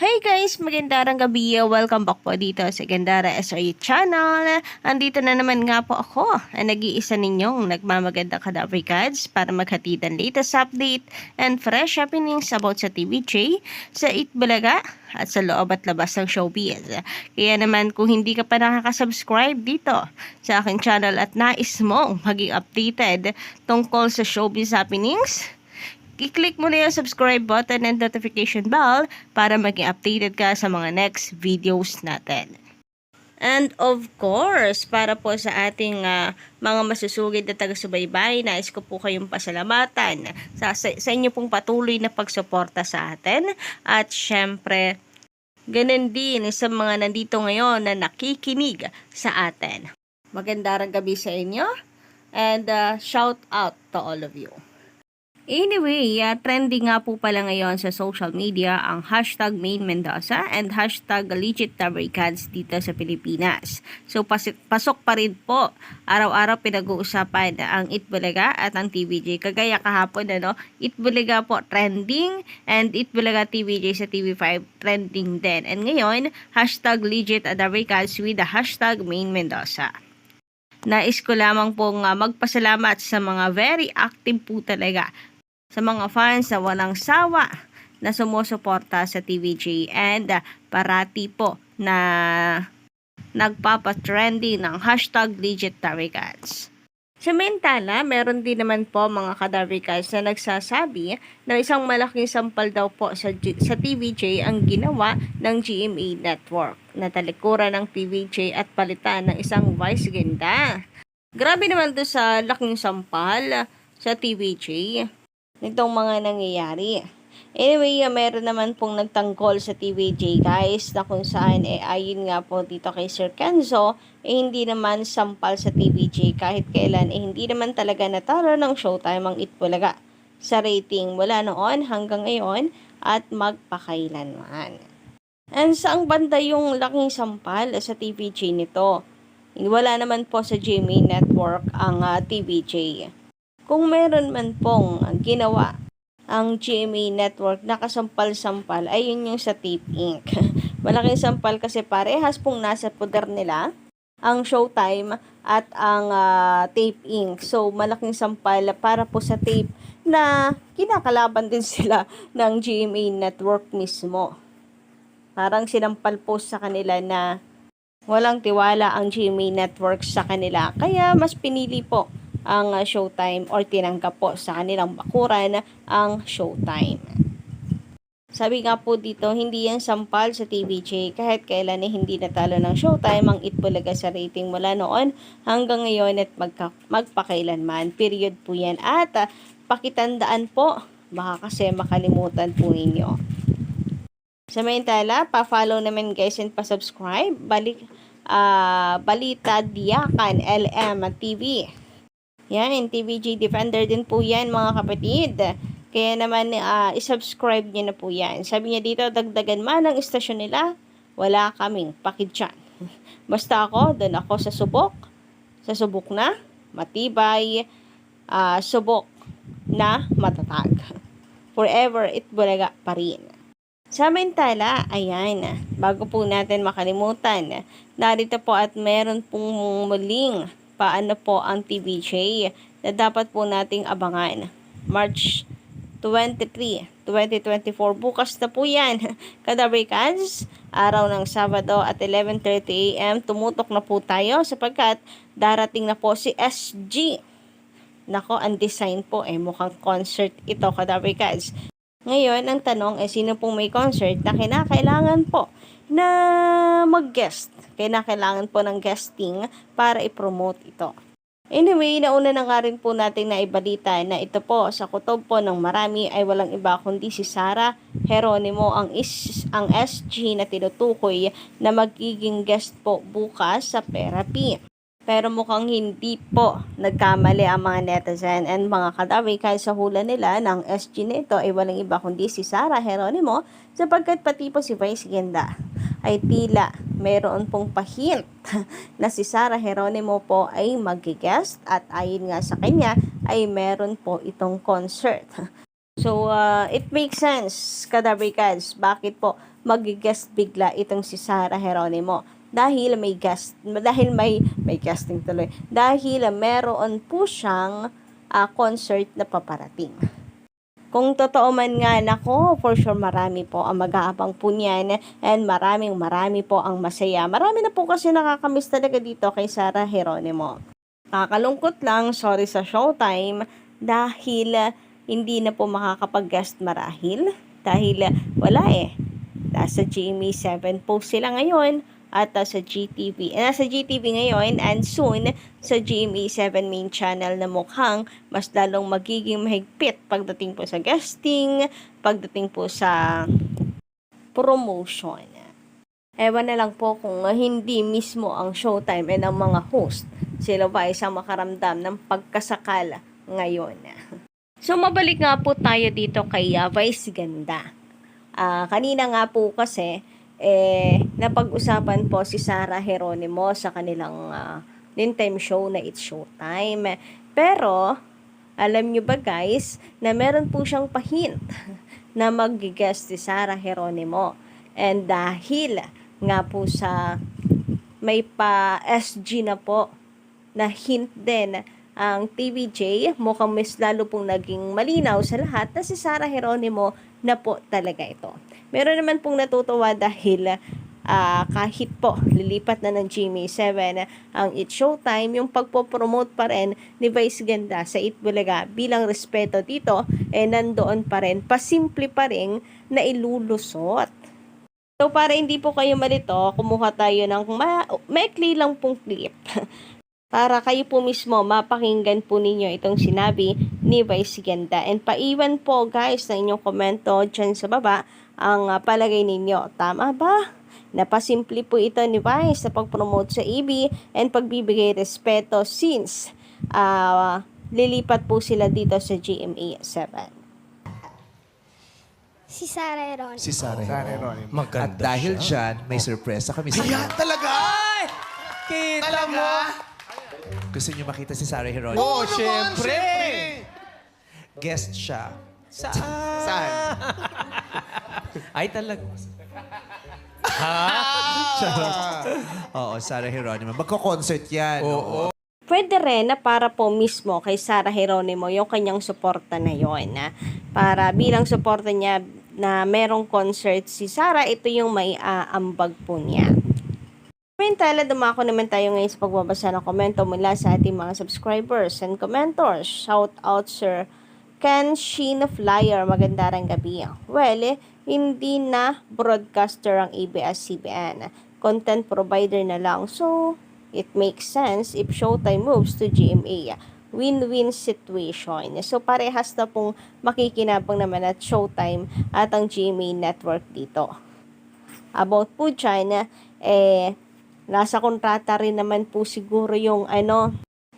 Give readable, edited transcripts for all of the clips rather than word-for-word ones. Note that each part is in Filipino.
Hey guys! Magandang gabi. Welcome back po dito sa Gandara SRE channel. Andito na naman nga po ako, ang nag-iisa ninyong nagmamagandang Kadaver Gods para maghatid ang latest update and fresh happenings about sa TVJ, sa Itbulaga at sa loob at labas ng showbiz. Kaya naman kung hindi ka pa nakaka-subscribe dito sa aking channel at nais mong maging updated tungkol sa showbiz happenings, i-click mo na yung subscribe button and notification bell para maging updated ka sa mga next videos natin. And of course, para po sa ating mga masusugid na taga-subaybay, nais ko po kayong pasalamatan sa inyo pong patuloy na pagsuporta sa atin. At syempre, ganun din sa mga nandito ngayon na nakikinig sa atin. Magandang gabi sa inyo and shout out to all of you. Anyway, trending nga po pala ngayon sa social media ang hashtag Main Mendoza and hashtag Legit Tabericans dito sa Pilipinas. So pasok pa rin po, araw-araw pinag-uusapan ang Itbulaga at ang TVJ. Kagaya kahapon, Itbulaga po trending and Itbulaga TVJ sa TV5 trending din. And ngayon, hashtag Legit Tabericans with the hashtag Main Mendoza. Nais ko lamang pong magpasalamat sa mga very active po talaga, sa mga fans na walang sawa na sumusuporta sa TVJ and parati po na nagpapatrending ng hashtag Legit Tabericans. Samantala, meron din naman po mga Kadavericans na nagsasabi na isang malaking sampal daw po sa TVJ ang ginawa ng GMA Network na talikuran ng TVJ at palitan ng isang vice ganda. Grabe naman doon sa laking sampal sa TVJ nitong mga nangyayari. Anyway, meron naman pong nagtanggol sa TVJ guys na kung saan ayon nga po dito kay Sir Kenzo, hindi naman sampal sa TVJ kahit kailan, hindi naman talaga natalo ng Showtime ang Itbulaga sa rating mula noon hanggang ngayon at magpakailanman. And saang banda yung laking sampal sa TVJ nito? Wala naman po sa GMA Network ang TVJ. Kung meron man pong ginawa ang GMA Network na kasampal-sampal, ay yun yung sa Tape Inc. Malaking sampal kasi parehas pong nasa poder nila ang Showtime at ang Tape Inc. So, malaking sampal para po sa Tape na kinakalaban din sila ng GMA Network mismo. Parang sinampal po sa kanila na walang tiwala ang GMA Network sa kanila. Kaya mas pinili po ang Showtime or tinanggap po sa kanilang bakuran ang Showtime. Sabi nga po dito, hindi yan sampal sa TVJ kahit kailan hindi natalo ng Showtime ang Itbulaga sa rating mula noon hanggang ngayon at magpakailanman. Period po yan. At pakitandaan po, baka kasi makalimutan po ninyo. Samantala, pa-follow naman guys and pa-subscribe. Balita Diakan LM TV. Yan, TVJ Defender din po yan mga kapatid. Kaya naman isubscribe nyo na po yan. Sabi niya dito, dagdagan man ang istasyon nila, wala kaming pakidyan. Basta ako, doon ako sa subok. Sa subok na, matibay, subok na matatag. Forever, Itbulaga pa rin. Samantala, ayan, bago po natin makalimutan, narito po at meron pong muling paano po ang TVJ na dapat po nating abangan. March 23, 2024. Bukas na po yan. Kadavericans, araw ng Sabado at 11:30 AM. Tumutok na po tayo sapagkat darating na po si SG. Nako, ang design po mukhang concert ito, Kadavericans. Ngayon, ang tanong sino pong may concert na kinakailangan po na mag-guest. Kailangan po ng guesting para i-promote ito. Anyway, nauna na nga rin po natin na ibalita na ito po sa kutob po ng marami ay walang iba kundi si Sarah Geronimo ang SG na tinutukoy na magiging guest po bukas sa Therapy. Pero mukhang hindi po nagkamali ang mga netizen and mga Kadavericans sa hula nila ng SG nito ay walang iba kundi si Sarah Geronimo sapagkat pati po si Vice Ganda ay tila mayroon pong pahint na si Sarah Geronimo po ay mag-guest at ayon nga sa kanya ay meron po itong concert. So, it makes sense, Kadabrikans, bakit po mag-guest bigla itong si Sarah Geronimo. Dahil may casting tuloy. Dahil meron po siyang concert na paparating. Kung totoo man nga, nako, for sure marami po ang mag-aabang po niyan and marami po ang masaya. Marami na po kasi nakakamiss talaga dito kay Sarah Geronimo. Nakakalungkot lang, sorry sa Showtime, dahil hindi na po makakapag-guest marahil. Dahil wala nasa GMA7 po sila ngayon at sa GTV. Nasa GTV ngayon and soon sa GMA7 main channel na mukhang mas lalong magiging mahigpit pagdating po sa guesting, pagdating po sa promotion. Ewan na lang po kung hindi mismo ang Showtime and ang mga host sila ba isang makaramdam ng pagkasakal ngayon. So mabalik nga po tayo dito kay Vice Ganda. Kanina nga po kasi napag-usapan po si Sarah Geronimo sa kanilang noontime show na It's Showtime. Pero, alam nyo ba guys, na meron po siyang pahint na mag-guest si Sarah Geronimo. And dahil nga po sa may pa-SG na po na hint din ang TVJ, mukhang mas lalo pong naging malinaw sa lahat na si Sarah Geronimo na po talaga ito. Meron naman pong natutuwa dahil kahit po lilipat na ng GMA7 ang It's Showtime, yung pagpopromote pa rin ni Vice Ganda sa Itbulaga bilang respeto dito, nandoon pa rin, pasimple pa rin na ilulusot. So para hindi po kayo malito, kumuha tayo ng maikli lang pong clip para kayo po mismo mapakinggan po ninyo itong sinabi ni Vice Ganda. And paiwan po guys ng inyong komento dyan sa baba ang palagay ninyo. Tama ba? Napasimple po ito ni Vice sa pag-promote sa EB and pagbibigay respeto since lilipat po sila dito sa GMA 7. Si Sarah Geronimo. Si Sarah Geronimo. At Maganda dahil siya. dyan, may surpresa kami sa Ayan, inyo. talaga? Ay! Kita Alam mo? Gusto niyo makita si Sarah Geronimo? Oo, syempre. Guest siya. Saan? Saan? Ay, talaga. Oo, Sarah Geronimo. Magko-concert yan. Oo. Pwede rin na para po mismo kay Sarah Geronimo yung kanyang suporta na yon, para bilang suporta niya na merong concert si Sarah, ito yung may ambag po niya. Samantala, dumako naman tayo ngayon sa pagbabasa ng komento mula sa ating mga subscribers and commentors. Shout out Sir Ken Sheen Flyer, maganda rin gabi. Well, hindi na broadcaster ang ABS-CBN. Content provider na lang. So, it makes sense if Showtime moves to GMA. Win-win situation. So, parehas na pong makikinabang naman at Showtime at ang GMA network dito. About po dyan, nasa kontrata rin naman po siguro yung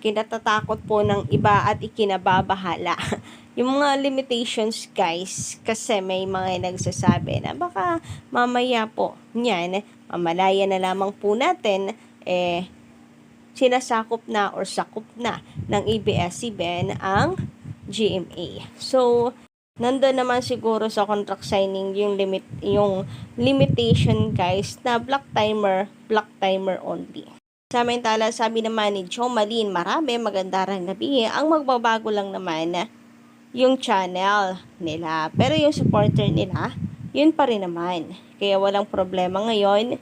kinatatakot po ng iba at ikinababahala. Yung mga limitations guys, kasi may mga nagsasabi na baka mamaya po niyan, mamalaya na lamang po natin, sinasakop na or sakop na ng ABS-CBN ang GMA. So, nandun naman siguro sa contract signing yung limitation guys na block timer only. Samantala, sabi naman ni Joe Malin, marami maganda rin gabi. Ang magbabago lang naman yung channel nila. Pero yung supporter nila, yun pa rin naman. Kaya walang problema ngayon.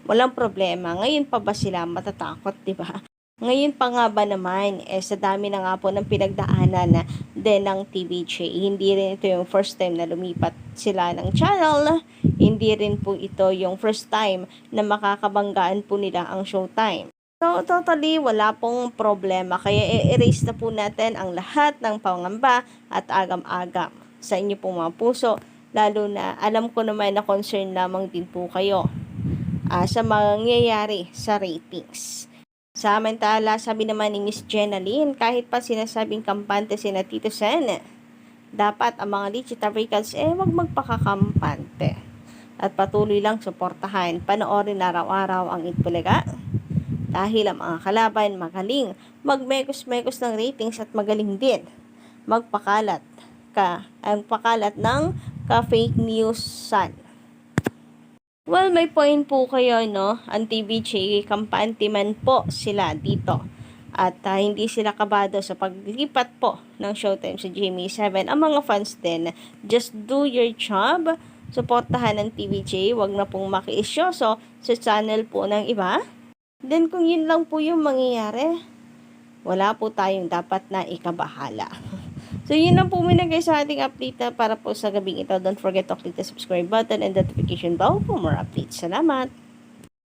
Walang problema. Ngayon pa ba sila matatakot, di ba? Ngayon pa nga ba naman, sa dami na nga po ng pinagdaanan din ng TVJ. Hindi rin ito yung first time na lumipat sila ng channel. Hindi rin po ito yung first time na makakabanggaan po nila ang Showtime. So, totally, wala pong problema. Kaya i-erase na po natin ang lahat ng pangamba at agam-agam sa inyo pong mga puso. Lalo na, alam ko naman na concern lamang din po kayo sa mangyayari sa ratings. Samantala, sabi naman ni Miss Jenaline, kahit pa sinasabing kampante sina Tito Sen, dapat ang mga legit Africans wag magpakakampante. At patuloy lang suportahan, panoorin araw-araw ang Itbulaga. Dahil ang mga kalaban magaling magmekos-mekos ng ratings at magaling din magpakalat ang pakalat ng ka-fake newsan. Well, may point po kayo, no? Ang TVJ, kampante man po sila dito. At hindi sila kabado sa paglipat po ng Showtime sa GMA7. Ang mga fans din, just do your job. Suportahan ng TVJ. Huwag na pong makiisyoso sa channel po ng iba. Then, kung yun lang po yung mangyayari, wala po tayong dapat na ikabahala. So, yun lang po muna guys sa ating update na para po sa gabing ito. Don't forget to click the subscribe button and notification bell for more updates. Salamat!